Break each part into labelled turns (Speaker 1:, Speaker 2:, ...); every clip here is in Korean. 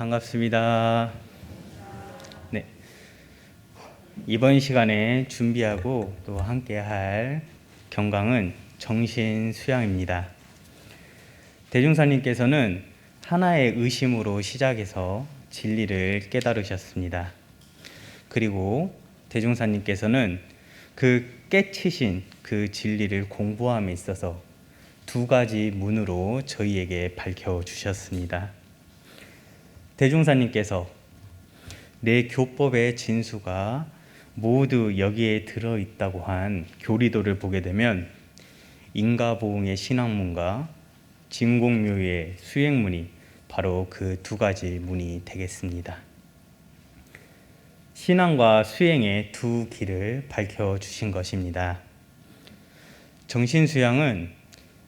Speaker 1: 반갑습니다. 네, 이번 시간에 준비하고 또 함께 할 경강은 정신수양입니다. 대중사님께서는 하나의 의심으로 시작해서 진리를 깨달으셨습니다. 그리고 대중사님께서는 그 깨치신 그 진리를 공부함에 있어서 두 가지 문으로 저희에게 밝혀주셨습니다. 대중사님께서 내 교법의 진수가 모두 여기에 들어있다고 한 교리도를 보게 되면 인가보응의 신학문과 진공묘의 수행문이 바로 그 두 가지 문이 되겠습니다. 신앙과 수행의 두 길을 밝혀주신 것입니다. 정신수양은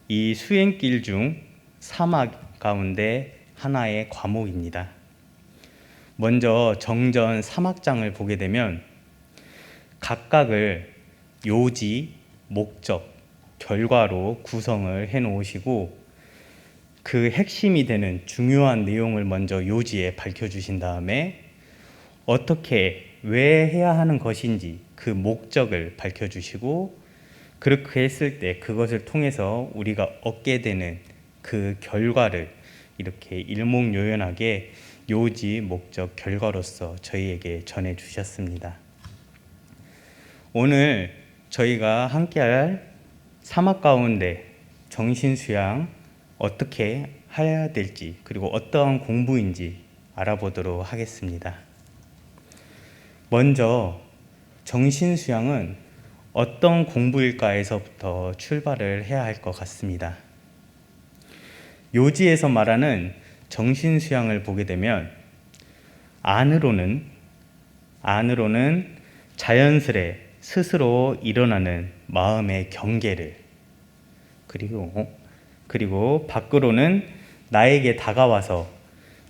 Speaker 1: 이 수행길 중 사막 가운데 하나의 과목입니다. 먼저 정전 사막장을 보게 되면 각각을 요지, 목적, 결과로 구성을 해 놓으시고 그 핵심이 되는 중요한 내용을 먼저 요지에 밝혀주신 다음에 어떻게, 왜 해야 하는 것인지 그 목적을 밝혀주시고 그렇게 했을 때 그것을 통해서 우리가 얻게 되는 그 결과를 이렇게 일목요연하게 요지, 목적, 결과로서 저희에게 전해주셨습니다. 오늘 저희가 함께할 사막 가운데 정신수양 어떻게 해야 될지 그리고 어떠한 공부인지 알아보도록 하겠습니다. 먼저 정신수양은 어떤 공부일까에서부터 출발을 해야 할 것 같습니다. 요지에서 말하는 정신수양을 보게 되면 안으로는 자연스레 스스로 일어나는 마음의 경계를 그리고 밖으로는 나에게 다가와서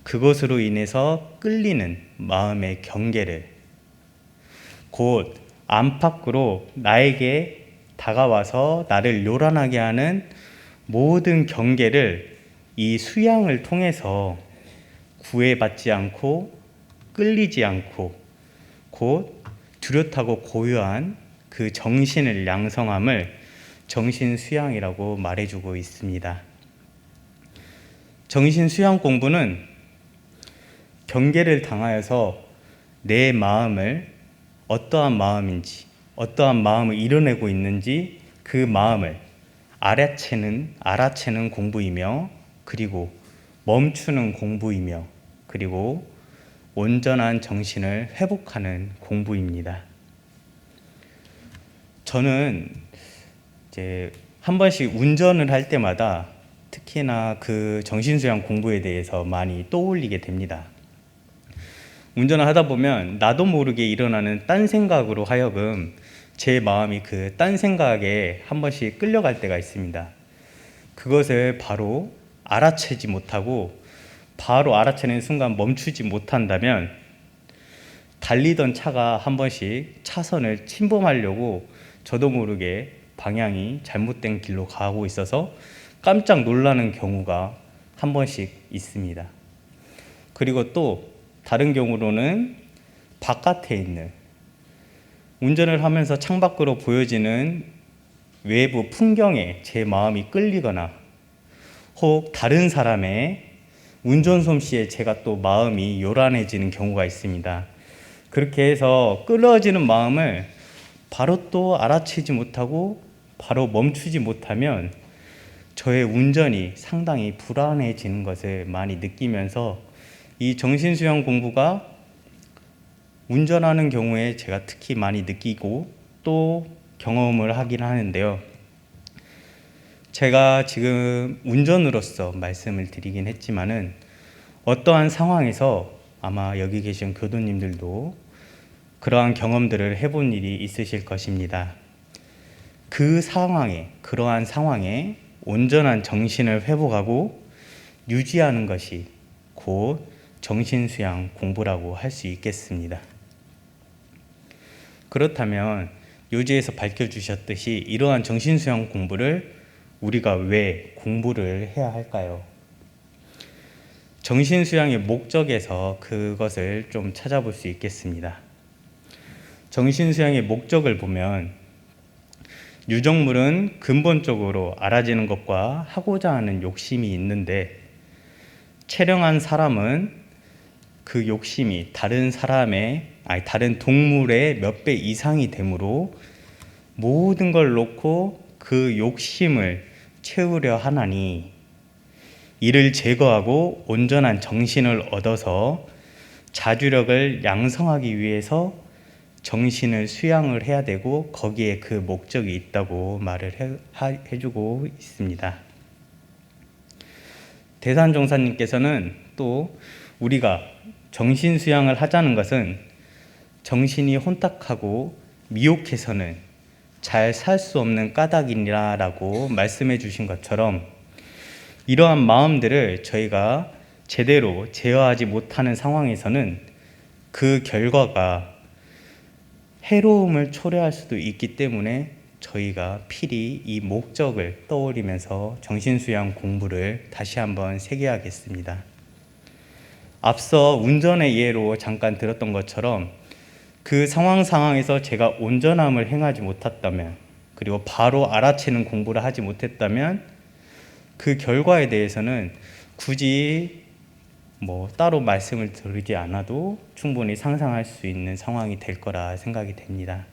Speaker 1: 그것으로 인해서 끌리는 마음의 경계를 곧 안팎으로 나에게 다가와서 나를 요란하게 하는 모든 경계를 이 수양을 통해서 구애받지 않고 끌리지 않고 곧 뚜렷하고 고요한 그 정신을 양성함을 정신수양이라고 말해주고 있습니다. 정신수양 공부는 경계를 당하여서 내 마음을 어떠한 마음인지 어떠한 마음을 이뤄내고 있는지 그 마음을 알아채는 공부이며 그리고 멈추는 공부이며 그리고 온전한 정신을 회복하는 공부입니다. 저는 이제 한 번씩 운전을 할 때마다 특히나 그 정신수양 공부에 대해서 많이 떠올리게 됩니다. 운전을 하다 보면 나도 모르게 일어나는 딴 생각으로 하여금 제 마음이 그 딴 생각에 한 번씩 끌려갈 때가 있습니다. 그것을 바로 알아채지 못하고 바로 알아채는 순간 멈추지 못한다면 달리던 차가 한 번씩 차선을 침범하려고 저도 모르게 방향이 잘못된 길로 가고 있어서 깜짝 놀라는 경우가 한 번씩 있습니다. 그리고 또 다른 경우로는 바깥에 있는 운전을 하면서 창밖으로 보여지는 외부 풍경에 제 마음이 끌리거나 혹 다른 사람의 운전 솜씨에 제가 또 마음이 요란해지는 경우가 있습니다. 그렇게 해서 끌어지는 마음을 바로 또 알아채지 못하고 바로 멈추지 못하면 저의 운전이 상당히 불안해지는 것을 많이 느끼면서 이 정신수양 공부가 운전하는 경우에 제가 특히 많이 느끼고 또 경험을 하긴 하는데요. 제가 지금 운전으로서 말씀을 드리긴 했지만은 어떠한 상황에서 아마 여기 계신 교도님들도 그러한 경험들을 해본 일이 있으실 것입니다. 그러한 상황에 온전한 정신을 회복하고 유지하는 것이 곧 정신수양 공부라고 할 수 있겠습니다. 그렇다면 요지에서 밝혀주셨듯이 이러한 정신수양 공부를 우리가 왜 공부를 해야 할까요? 정신수양의 목적에서 그것을 좀 찾아볼 수 있겠습니다. 정신수양의 목적을 보면 유정물은 근본적으로 알아지는 것과 하고자 하는 욕심이 있는데 체령한 사람은 그 욕심이 다른 동물의 몇 배 이상이 되므로 모든 걸 놓고 그 욕심을 채우려 하나니 이를 제거하고 온전한 정신을 얻어서 자주력을 양성하기 위해서 정신을 수양을 해야 되고 거기에 그 목적이 있다고 말을 해주고 있습니다. 대산종사님께서는 또 우리가 정신 수양을 하자는 것은 정신이 혼탁하고 미혹해서는 잘 살 수 없는 까닭이라고 말씀해 주신 것처럼 이러한 마음들을 저희가 제대로 제어하지 못하는 상황에서는 그 결과가 해로움을 초래할 수도 있기 때문에 저희가 필히 이 목적을 떠올리면서 정신수양 공부를 다시 한번 새겨야겠습니다. 앞서 운전의 예로 잠깐 들었던 것처럼 그 상황에서 제가 온전함을 행하지 못했다면 그리고 바로 알아채는 공부를 하지 못했다면 그 결과에 대해서는 굳이 따로 말씀을 드리지 않아도 충분히 상상할 수 있는 상황이 될 거라 생각이 됩니다.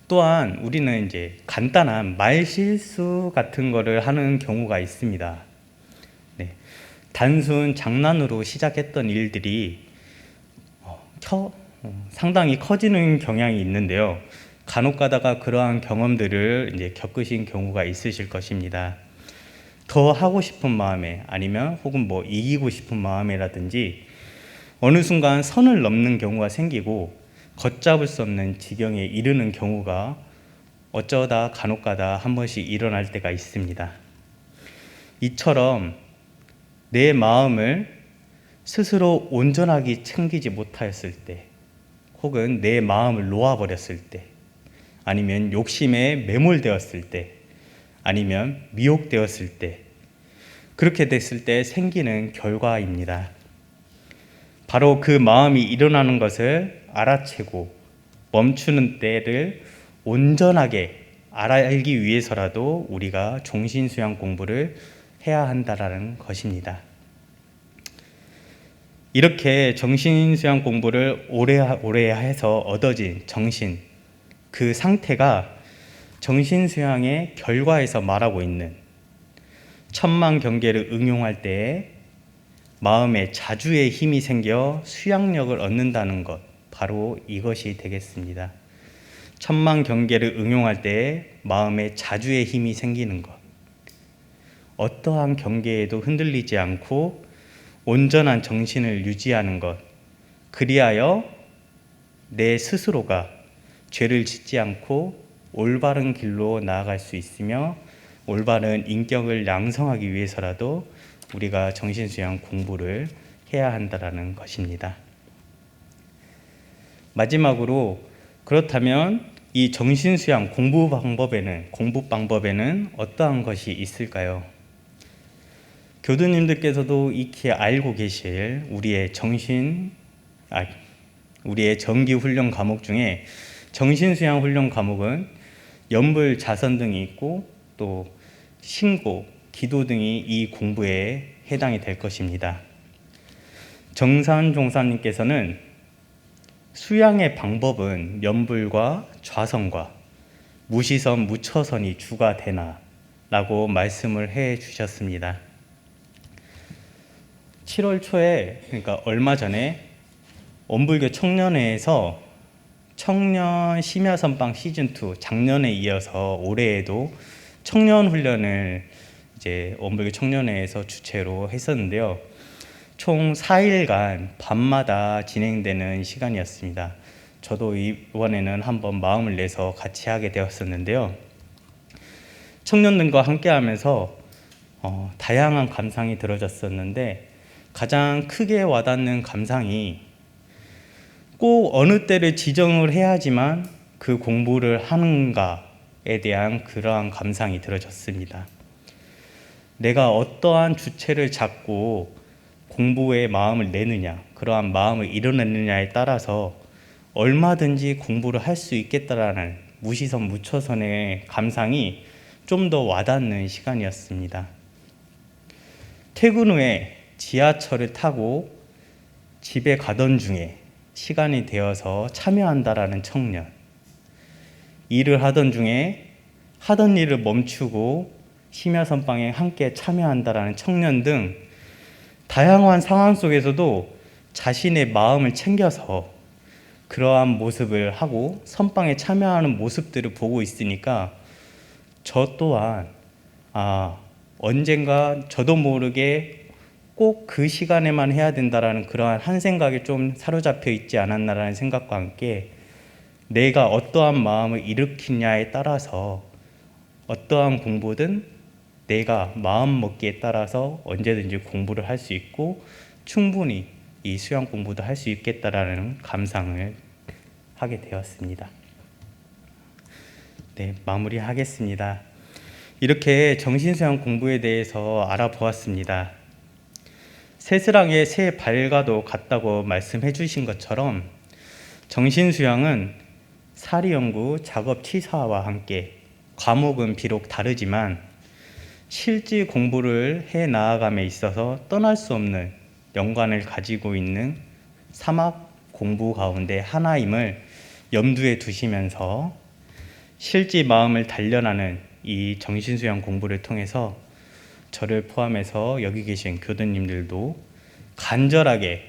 Speaker 1: 또한 우리는 이제 간단한 말실수 같은 거를 하는 경우가 있습니다. 네. 단순 장난으로 시작했던 일들이 상당히 커지는 경향이 있는데요. 간혹 가다가 그러한 경험들을 이제 겪으신 경우가 있으실 것입니다. 더 하고 싶은 마음에 아니면 혹은 이기고 싶은 마음이라든지 어느 순간 선을 넘는 경우가 생기고 걷잡을 수 없는 지경에 이르는 경우가 어쩌다 간혹 가다 한 번씩 일어날 때가 있습니다. 이처럼 내 마음을 스스로 온전하게 챙기지 못하였을 때 혹은 내 마음을 놓아버렸을 때 아니면 욕심에 매몰되었을 때 아니면 미혹되었을 때 그렇게 됐을 때 생기는 결과입니다. 바로 그 마음이 일어나는 것을 알아채고 멈추는 때를 온전하게 알기 위해서라도 우리가 정신수양 공부를 해야 한다라는 것입니다. 이렇게 정신수양 공부를 오래 해서 얻어진 정신, 그 상태가 정신수양의 결과에서 말하고 있는 천만 경계를 응용할 때에 마음에 자주의 힘이 생겨 수양력을 얻는다는 것, 바로 이것이 되겠습니다. 천만 경계를 응용할 때에 마음에 자주의 힘이 생기는 것, 어떠한 경계에도 흔들리지 않고 온전한 정신을 유지하는 것, 그리하여 내 스스로가 죄를 짓지 않고 올바른 길로 나아갈 수 있으며 올바른 인격을 양성하기 위해서라도 우리가 정신수양 공부를 해야 한다는 것입니다. 마지막으로 그렇다면 이 정신수양 공부 방법에는 어떠한 것이 있을까요? 교수님들께서도 익히 알고 계실 우리의 정기훈련 과목 중에 정신수양 훈련 과목은 연불 자선 등이 있고 또 신고, 기도 등이 이 공부에 해당이 될 것입니다. 정산 종사님께서는 수양의 방법은 연불과 좌선과 무시선, 무처선이 주가 되나 라고 말씀을 해 주셨습니다. 7월 초에 그러니까 얼마 전에 원불교 청년회에서 청년 심야선방 시즌2 작년에 이어서 올해에도 청년 훈련을 이제 원불교 청년회에서 주최로 했었는데요. 총 4일간 밤마다 진행되는 시간이었습니다. 저도 이번에는 한번 마음을 내서 같이 하게 되었었는데요. 청년들과 함께 하면서 다양한 감상이 들어졌었는데 가장 크게 와닿는 감상이 꼭 어느 때를 지정을 해야지만 그 공부를 하는가에 대한 그러한 감상이 들어졌습니다. 내가 어떠한 주체를 잡고 공부에 마음을 내느냐, 그러한 마음을 이뤄내느냐에 따라서 얼마든지 공부를 할 수 있겠다라는 무시선 무초선의 감상이 좀 더 와닿는 시간이었습니다. 퇴근 후에 지하철을 타고 집에 가던 중에 시간이 되어서 참여한다라는 청년, 일을 하던 중에 하던 일을 멈추고 심야선방에 함께 참여한다라는 청년 등 다양한 상황 속에서도 자신의 마음을 챙겨서 그러한 모습을 하고 선방에 참여하는 모습들을 보고 있으니까 저 또한 언젠가 저도 모르게 꼭 그 시간에만 해야 된다라는 그러한 한 생각에 좀 사로잡혀 있지 않았나라는 생각과 함께 내가 어떠한 마음을 일으키냐에 따라서 어떠한 공부든 내가 마음 먹기에 따라서 언제든지 공부를 할 수 있고 충분히 이 수양 공부도 할 수 있겠다라는 감상을 하게 되었습니다. 네, 마무리하겠습니다. 이렇게 정신수양 공부에 대해서 알아보았습니다. 새스랑의 새 발과도 같다고 말씀해 주신 것처럼 정신수양은 사리연구, 작업 치사와 함께 과목은 비록 다르지만 실질 공부를 해 나아감에 있어서 떠날 수 없는 연관을 가지고 있는 사막 공부 가운데 하나임을 염두에 두시면서 실지 마음을 단련하는 이 정신수양 공부를 통해서 저를 포함해서 여기 계신 교도님들도 간절하게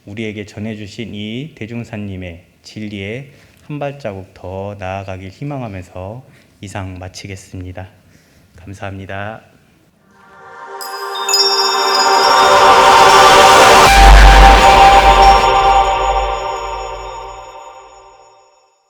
Speaker 1: 우리에게 전해주신 이 대중사님의 진리에 한 발자국 더 나아가길 희망하면서 이상 마치겠습니다. 감사합니다.